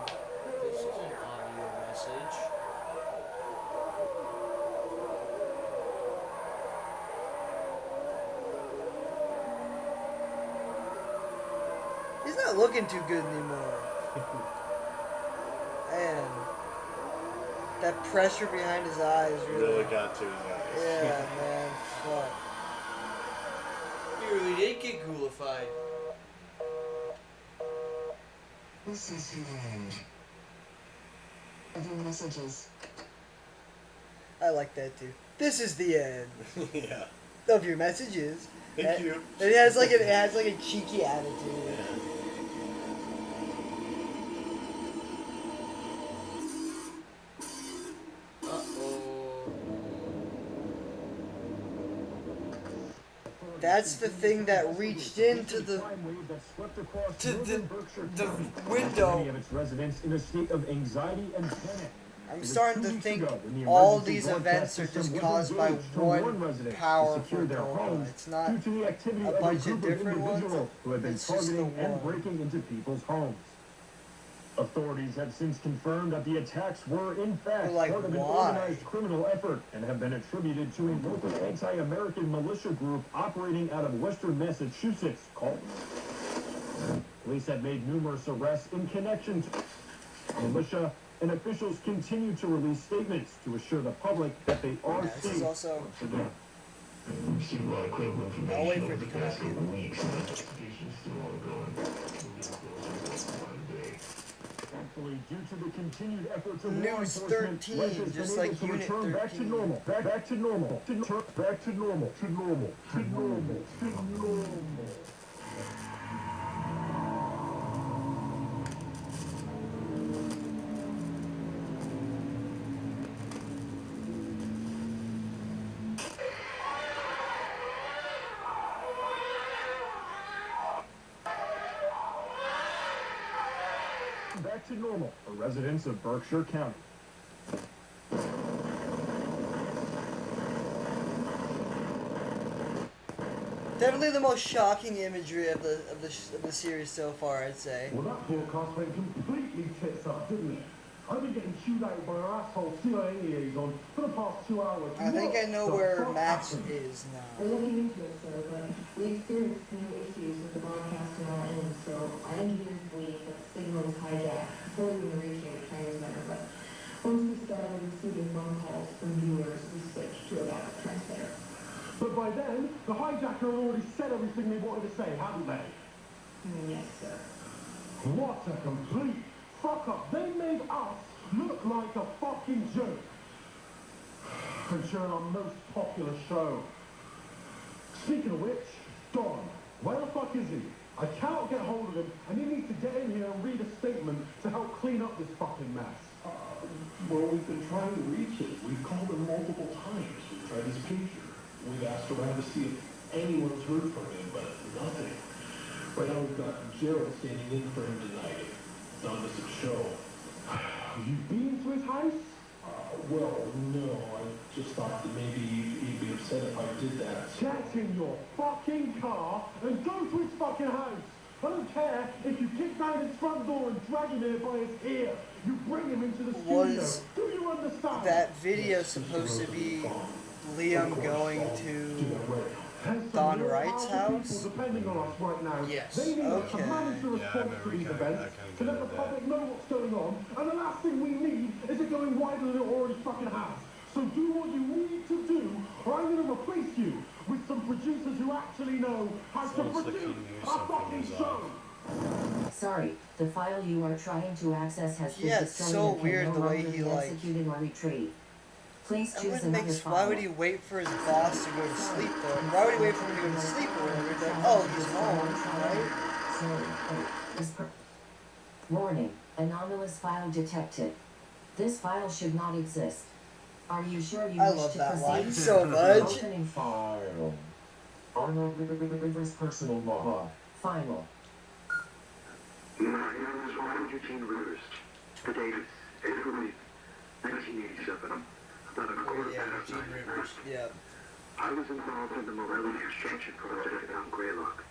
S7: This is an audio message.
S1: He's not looking too good anymore. Man. That pressure behind his eyes
S6: Really got to his eyes.
S1: Yeah, man. Fuck.
S7: He really did get ghoulified.
S2: This is the end of your messages.
S1: I like that too. This is the end
S6: Yeah.
S1: of your messages.
S6: Thank you.
S1: It has like a cheeky attitude. That's the thing that reached into the window.
S10: Of its residents in a state of anxiety and panic.
S1: I'm starting to think all these events are just caused by one powerful Cobra. It's not
S10: due to the activity
S1: a
S10: of
S1: bunch of
S10: group
S1: different
S10: individuals
S1: ones.
S10: who have been
S1: It's just the
S10: targeting and
S1: one.
S10: breaking into people's homes. Authorities have since confirmed that the attacks were in fact
S1: Like,
S10: part of an
S1: why?
S10: organized criminal effort and have been attributed to a local anti-American militia group operating out of Western Massachusetts called. Police have made numerous arrests in connection to the militia, and officials continue to release statements to assure the public that they are
S1: Yeah, this
S10: safe.
S1: is also. I'll wait for it to come out.
S10: Thankfully, due to the continued efforts of law
S1: News
S10: enforcement,
S1: 13,
S10: life has
S1: just
S10: been
S1: like
S10: able to
S1: Unit
S10: return back to
S1: 13.
S10: normal, back to normal, to normal, back to normal, to normal, to normal, to normal. Back to normal for residents of Berkshire County.
S1: Definitely the most shocking imagery of the series so far, I'd say.
S8: Well, that forecast went completely tits up, didn't it? I've been getting chewed out by an asshole CIA liaison for the past 2 hours.
S1: I think I know
S8: What
S1: where
S8: the fuck
S1: Max
S8: happened?
S1: is now.
S2: We're looking into it, sir, but we experienced new issues with the broadcast on our end, so our engineers believe that the signal was hijacked before we were reaching the transmitter, but once we started receiving phone calls from viewers, we switched to a backup transmitter.
S8: But by then, the hijacker had already said everything they wanted to say, hadn't they?
S2: Yes, sir.
S8: What a complete fuck up. They made us look like a fucking joke. Concerning our most popular show. Speaking of which, Don, where the fuck is he? I cannot get hold of him, and he needs to get in here and read a statement to help clean up this fucking mess.
S13: Well, we've been trying to reach him. We've called him multiple times. We've tried his pager. We've asked around to see if anyone's heard from him, but nothing. Right now we've got Gerald standing in for him tonight. It's on this show.
S8: You've been to his house?
S13: Well, no. I just thought that maybe he'd be upset if I did that.
S8: Get in your fucking car and go to his fucking house. I don't care if you kick down his front door and drag him here by his ear. You bring him into the studio. Do you understand?
S1: That video supposed to be Liam going to Don Wright's house?
S8: Depending on us right now.
S7: Yes.
S8: They need us to
S1: Okay.
S8: manage the response to these events, to let the public know what's going on, and the last thing we need is it going wider than it already fucking has. So do what you need to do, or I'm going to replace you.
S13: with some producers who actually know how to
S6: Almost like he
S13: produce
S6: knew
S13: a
S6: something
S13: fucking
S6: was
S13: show.
S6: off.
S2: Sorry, the file you are trying to access has been
S1: Yeah, it's
S2: destroyed
S1: so
S2: and can
S1: weird
S2: no
S1: the way
S2: longer
S1: he,
S2: be
S1: like...
S2: executed or retrieved. Please
S1: That
S2: choose
S1: wouldn't
S2: another
S1: make...
S2: file.
S1: Why would he wait for his boss to go to sleep, though? Why would he wait for him to go to sleep or whatever? He'd be like, oh, he's home, right?
S2: Warning, anomalous file detected. This file should not exist. Are you sure you
S1: I
S2: wish
S1: love
S2: to
S1: that
S2: proceed?
S1: line so much.
S2: Opening
S13: File. Arnold Rivers personal law.
S2: final.
S14: My name is Ron Eugene Rivers. The date is April 8th, 1987. About a quarter past 9.
S1: Yeah.
S14: I was involved in the Morelli construction project at Mount Greylock.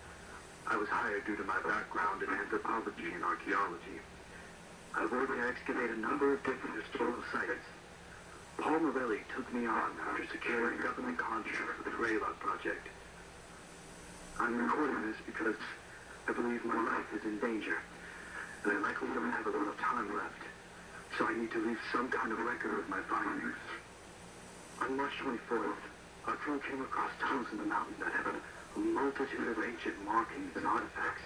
S14: I was hired due to my background in anthropology and archaeology. I worked to excavate a number of different historical sites. Paul Morelli took me on after securing a government contract for the Greylock project. I'm recording this because I believe my life is in danger, and I likely don't have a lot of time left, so I need to leave some kind of record of my findings. On March 24th, our crew came across tunnels in the mountain that had a multitude of ancient markings and artifacts.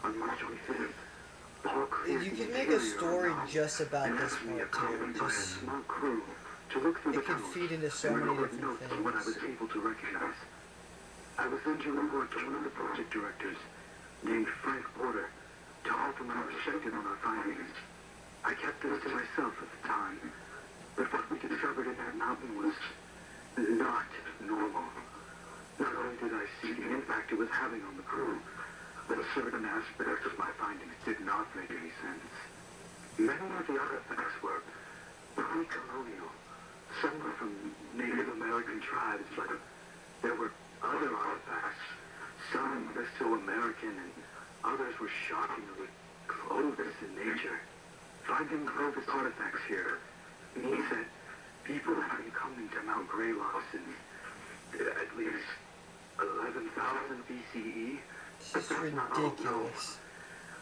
S14: On March 25th, Paul cleared
S1: You
S14: the
S1: can make a
S14: interior
S1: story
S14: of the
S1: just about
S14: and
S1: this
S14: asked me,
S1: part, too.
S14: accompanied by a
S1: Just...
S14: small crew, to look through
S1: It
S14: the
S1: can
S14: tunnels
S1: feed into so
S14: and
S1: many
S14: record
S1: different
S14: notes on what I was
S1: things.
S14: able to recognize. I was then to report to one of the project directors, named Frank Porter, to offer my perspective on our findings. I kept this to myself at the time, but what we discovered in that mountain was not normal. Not only did I see the impact it was having on the crew, but certain aspects of my findings did not make any sense. Many of the artifacts were pre-colonial. Some were from Native American tribes, but there were other artifacts, some Mesoamerican, and others were shockingly Clovis in nature. Finding Clovis artifacts here means that people have been coming to Mount Greylock since at least 11,000 BCE.
S1: This is ridiculous.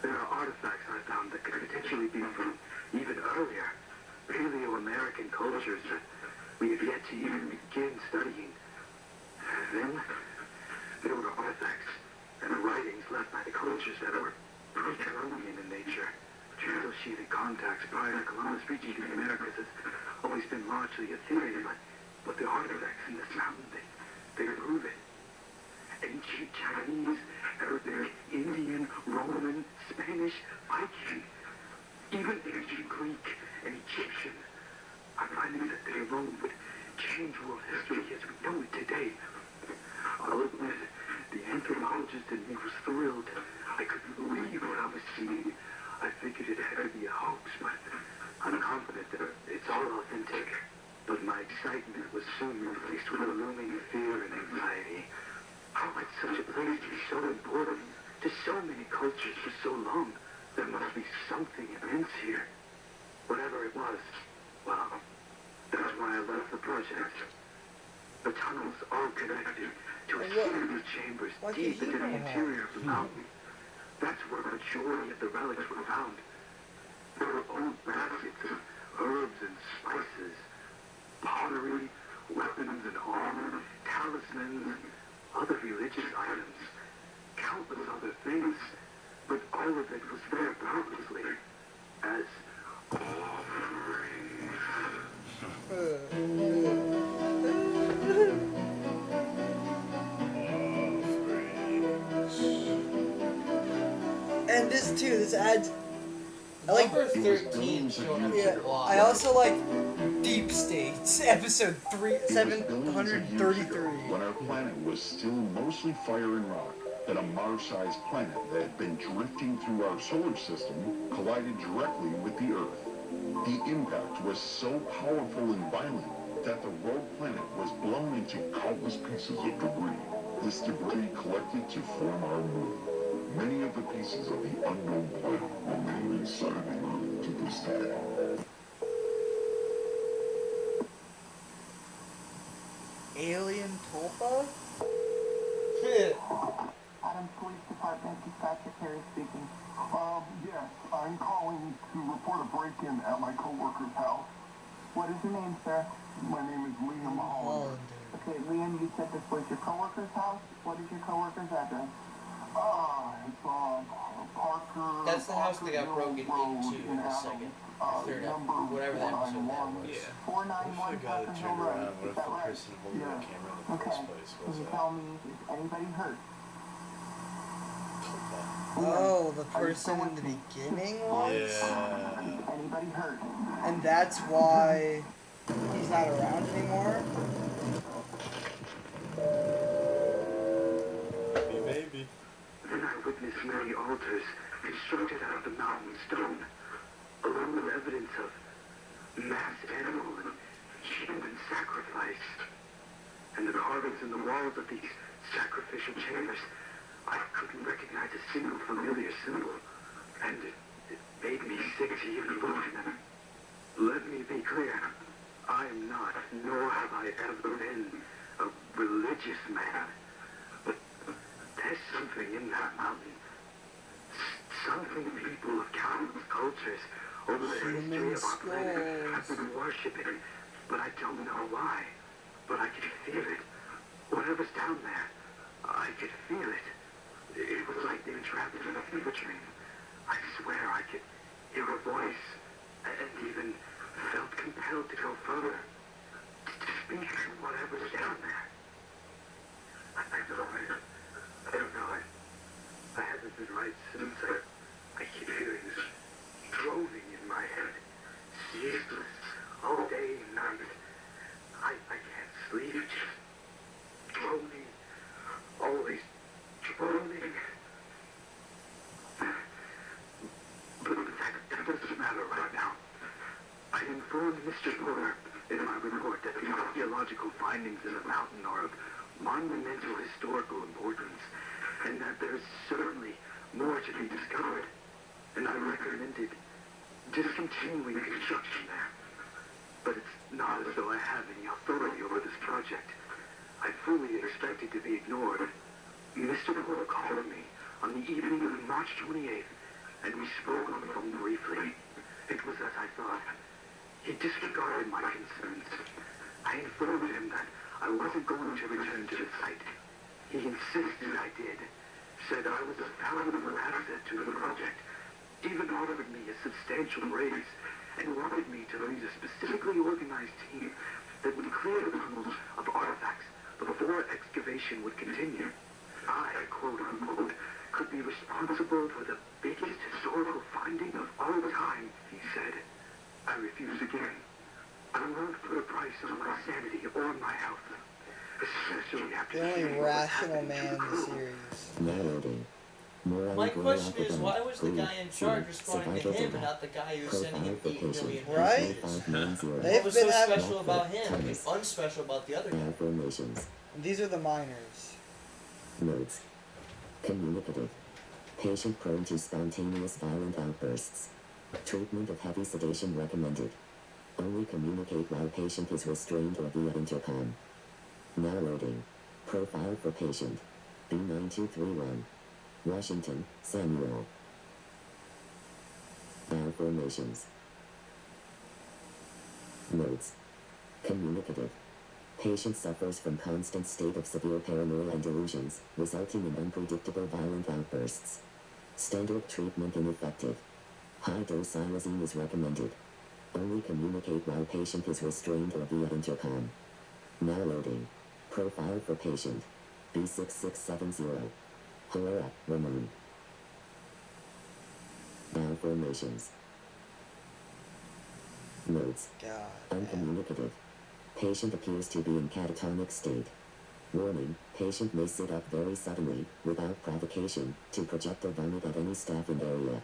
S14: There are artifacts I found that could potentially be from even earlier Paleo-American cultures that we have yet to even begin studying. Then, there were artifacts and writings left by the cultures that were pre-Columbian in nature. Transоceanic contacts prior to Columbus reaching the Americas has always been largely a theory, but the artifacts in this mountain, they prove it. Ancient Chinese, Arabic, Indian, Roman, Spanish, Viking, even ancient Greek and Egyptian. Our findings that they alone would change world history as we know it today. I'll admit, the anthropologist in me was thrilled. I couldn't believe what I was seeing. I figured it had to be a hoax, but I'm confident that it's all authentic. But my excitement was soon replaced with a looming fear and anxiety. How might such a place be so important to so many cultures for so long? There must be something immense here. Whatever it was, well, that's why I left the project. The tunnels all connected to a series of chambers deep into the interior of the mountain. That's where the majority of the relics were found. There were old baskets of herbs and spices, pottery, weapons and armor, talismans, and other religious items, countless other things, but all of it was there purposely as
S1: And this too, this adds. I like
S3: Number 13 showing up
S1: yeah,
S3: a lot.
S1: I also like Deep States, episode 733.
S10: When our planet was still mostly fire and rock, that a Mars-sized planet that had been drifting through our solar system collided directly with the Earth. The impact was so powerful and violent that the rogue planet was blown into countless pieces of debris. This debris collected to form our moon. Many of the pieces of the unknown planet remain inside the Earth to this day.
S1: Alien Tulpa?
S15: Adams Police Department, Dispatcher Perry speaking. Yes, I'm calling to report a break-in at my co-worker's house. What is your name, sir? My name is Liam Hollander. Okay, Liam, you said this was your coworker's house. What is your coworker's address? It's on Parker.
S3: That's the house that got
S15: Parker
S3: broken
S15: Road
S3: into in the
S15: Adams.
S3: second, third
S15: Number
S3: episode, whatever that episode that
S15: 491.
S3: was.
S6: Yeah.
S15: 491
S6: What if the guy that
S15: Parker
S6: turned
S15: Road.
S6: around? What
S15: Is
S6: if
S15: that
S6: the
S15: right?
S6: person holding the camera in the
S15: Okay.
S6: first place
S15: Can
S6: was
S15: you tell me, is anybody hurt?
S1: Oh, the person in the beginning was?
S6: Yeah.
S15: Is anybody hurt?
S1: And that's why he's not around anymore?
S6: Maybe.
S14: Then I witnessed many altars constructed out of the mountain stone, along with evidence of mass animal and human sacrifice. And the carvings in the walls of these sacrificial chambers, I couldn't recognize a single familiar symbol, and it made me sick to even look at them. Let me be clear, I am not, nor have I ever been, a religious man. But there's something in that mountain. Something people of countless cultures over the history of our planet have been worshipping, but I don't know why. But I could feel it. Whatever's down there, I could feel it. It was like being trapped in a fever dream. I swear I could hear a voice, and even felt compelled to go further, to speak to whatever's down there. I don't know. I haven't been right since. I keep feeling this droning in my head, ceaseless, all day and night. I can't sleep, just droning, always droning. But that doesn't matter right now. I informed Mr. Porter in my report that the archaeological findings in the mountain are of monumental historical importance, and that there's certainly more to be discovered. And I recommended discontinuing construction there. But it's not as though I have any authority over this project. I fully expected to be ignored. Mr. Porter called me on the evening of March 28th, and we spoke on the phone briefly. It was as I thought. He disregarded my concerns. I informed him that I wasn't going to return to the site. He insisted I did, said I was a valuable asset to the project, even offered me a substantial raise, and wanted me to lead a specifically organized team that would clear the tunnels of artifacts before excavation would continue. I, quote unquote, could be responsible for the biggest historical finding of all time, he said. I refused again. I won't put a price on my sanity or my health, especially after
S1: The only
S14: seeing what's
S1: rational
S14: happened
S1: man
S14: to
S1: in the
S14: the
S1: series.
S3: My question is, why was the guy in charge responding to him and not the guy who was sending him 8 million?
S1: Right?
S3: What was so special about him and unspecial about the other guy?
S1: These are the miners.
S16: Notes. Communicative. Patient prone to spontaneous violent outbursts. Treatment of heavy sedation recommended. Only communicate while patient is restrained or via intercom. Now loading. Profile for patient. B9231. Washington, Samuel. Malformations. Notes. Communicative. Patient suffers from constant state of severe paranoia and delusions, resulting in unpredictable violent outbursts. Standard treatment ineffective. High-dose xylazine is recommended. Only communicate while patient is restrained or via intercom. Now loading. Profile for patient. B6670. Herrera, Ramon. Malformations. Notes. Uncommunicative. Patient appears to be in catatonic state. Warning, patient may sit up very suddenly, without provocation, to project or vomit at any staff in area.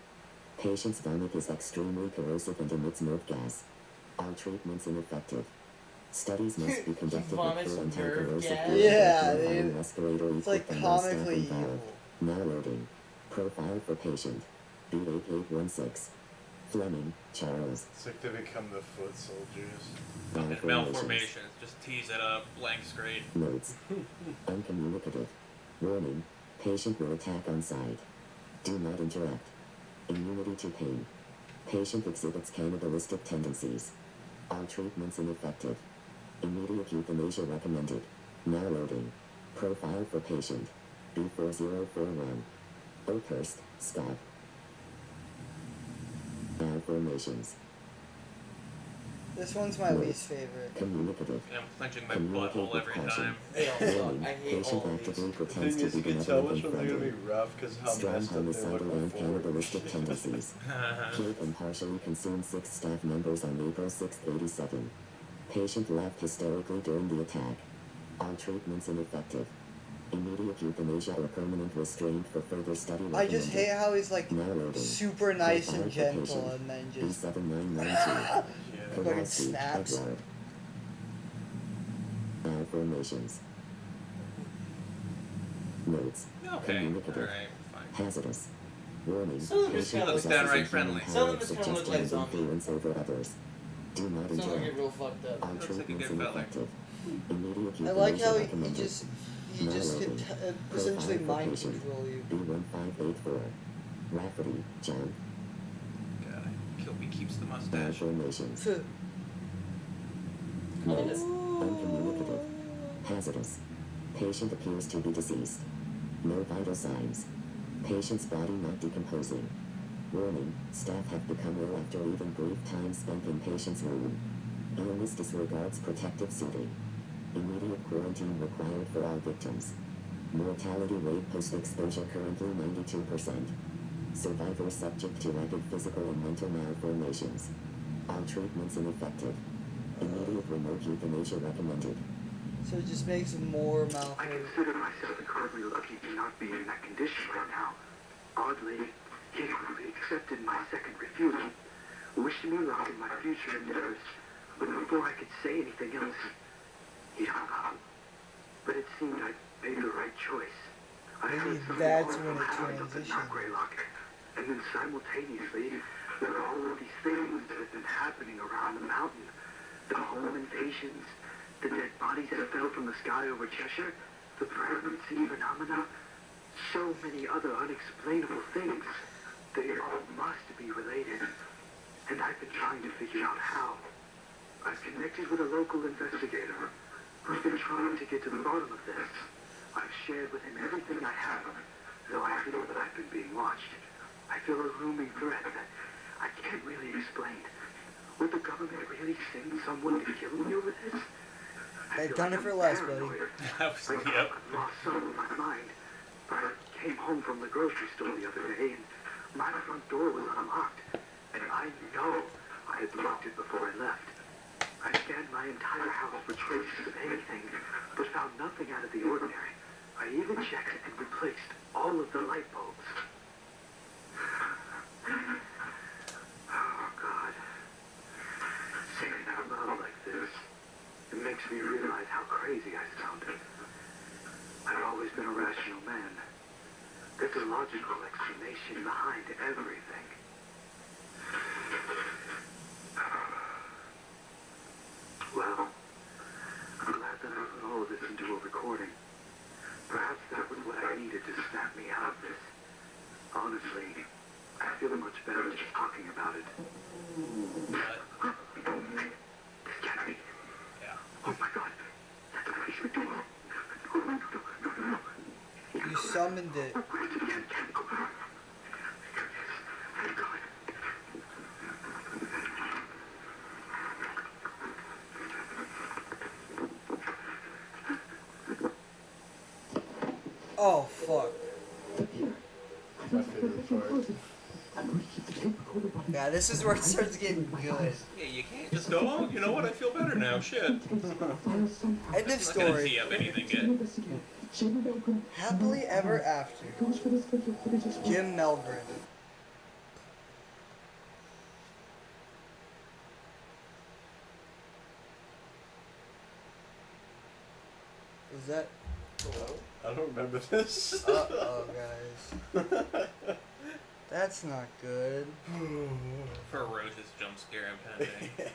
S16: Patient's vomit is extremely corrosive and emits nerve gas. All treatments ineffective. Studies must be conducted with full anti-corrosive respirator
S1: It's like
S16: equipment by staff
S1: comically
S16: involved.
S1: evil.
S16: Now loading. Profile for patient. B8816. Fleming, Charles.
S6: It's like they become the foot soldiers.
S5: Malformations. Just tease it up. Blank screen.
S16: Notes. Uncommunicative. Warning. Patient will attack on site. Do not interact. Immunity to pain. Patient exhibits cannibalistic tendencies. All treatments ineffective. Immediate euthanasia recommended. Now loading. Profile for patient. B4041. Oakhurst, Scott. Malformations.
S1: This one's my least favorite.
S16: Communicative.
S5: I'm clenching my butthole every time.
S7: They all suck. I hate
S16: Patient
S7: all of these.
S16: actively
S6: The
S16: pretends
S6: thing
S16: to
S6: is,
S16: be
S6: you can tell
S16: benevolent
S6: which
S16: and
S6: ones are gonna be
S16: friendly.
S6: rough because how
S16: Strong
S6: messed up they look
S16: homicidal and
S6: before.
S16: cannibalistic tendencies. Killed and partially consumed 6 staff members on April 6, 87. Patient laughed hysterically during the attack. All treatments ineffective. Immediate euthanasia or permanent restraint for further study
S1: I just hate
S16: recommended.
S1: how he's like
S16: Now loading.
S1: super nice
S16: Profile
S1: and
S16: for
S1: gentle
S16: patient.
S1: and then just
S16: B7992.
S1: fucking
S16: Kowalski,
S1: snaps.
S16: Edward. Malformations. Notes.
S5: Okay,
S16: Communicative.
S5: alright, fine.
S16: Hazardous. Warning.
S7: Some of them just
S16: Patient
S7: kinda look
S16: possesses
S5: downright
S16: uncommon
S5: friendly.
S16: power
S7: Some of
S16: of
S7: them just kinda look like
S16: suggestion and
S7: zombies.
S16: influence over others. Do not
S7: Some of them
S16: enjoy.
S7: get real fucked up.
S16: All
S5: Looks like a
S16: treatments
S5: good fella.
S16: ineffective. Immediate
S1: I like
S16: euthanasia
S1: how he
S16: recommended.
S1: just he
S16: Now
S1: just
S16: loading.
S1: could essentially
S16: Profile for
S1: mind
S16: patient.
S1: control you.
S16: B1584. Rafferty, John.
S5: God, Kilby keeps the mustache.
S16: Malformations. Notes. Uncommunicative. Hazardous. Patient appears to be deceased. No vital signs. Patient's body not decomposing. Warning, staff have become ill after even brief time spent in patient's room. Illness disregards protective seating. Immediate quarantine required for all victims. Mortality rate post-exposure currently 92%. Survivors subject to rapid physical and mental malformations. All treatments ineffective. Immediate remote euthanasia recommended.
S1: So it just makes more
S14: I
S1: malformation.
S14: consider myself incredibly lucky to not be in that condition right now. Oddly, he accepted my second refusal, wished me luck in my future endeavors, but before I could say anything else, he hung up. But it seemed I made the right choice. I
S1: Maybe
S14: heard something
S1: that's
S14: horrible
S1: when it
S14: happened up at
S1: transitioned.
S14: Mount Greylock, and then simultaneously, there were all of these things that had been happening around the mountain. The home invasions, the dead bodies that fell from the sky over Cheshire, the pregnancy phenomena, so many other unexplainable things. They all must be related, and I've been trying to figure out how. I've connected with a local investigator who's been trying to get to the bottom of this. I've shared with him everything I have, though I feel that I've been being watched. I feel a looming threat that I can't really explain. Would the government really send someone to kill me over this?
S1: They've done it for less, buddy.
S5: That was,
S14: I've
S5: yep.
S14: lost some of my mind. I came home from the grocery store the other day, and my front door was unlocked. And I know I had locked it before I left. I scanned my entire house for traces of anything, but found nothing out of the ordinary. I even checked and replaced all of the light bulbs. Oh, God. Saying it out loud like this, it makes me realize how crazy I sounded. I've always been a rational man. There's a logical explanation behind everything. Well, I'm glad that I put all of this into a recording. Perhaps that was what I needed to snap me out of this. Honestly, I feel much better just talking about it. This can't be.
S5: Yeah.
S14: Oh my God, that's the basement door. No.
S1: You summoned it.
S14: Where's it again? Thank God.
S1: Oh fuck.
S6: My favorite part.
S1: Yeah, this is where it starts getting good.
S5: Yeah, you can't just go, oh, you know what, I feel better now, shit.
S1: End of
S5: I'm not gonna
S1: story.
S5: tee up anything yet.
S1: Happily ever after. Jim Melgren. Was that?
S6: I don't remember this.
S1: Uh-oh, guys. That's not good.
S5: Ferocious jump scare impending.
S6: Yeah.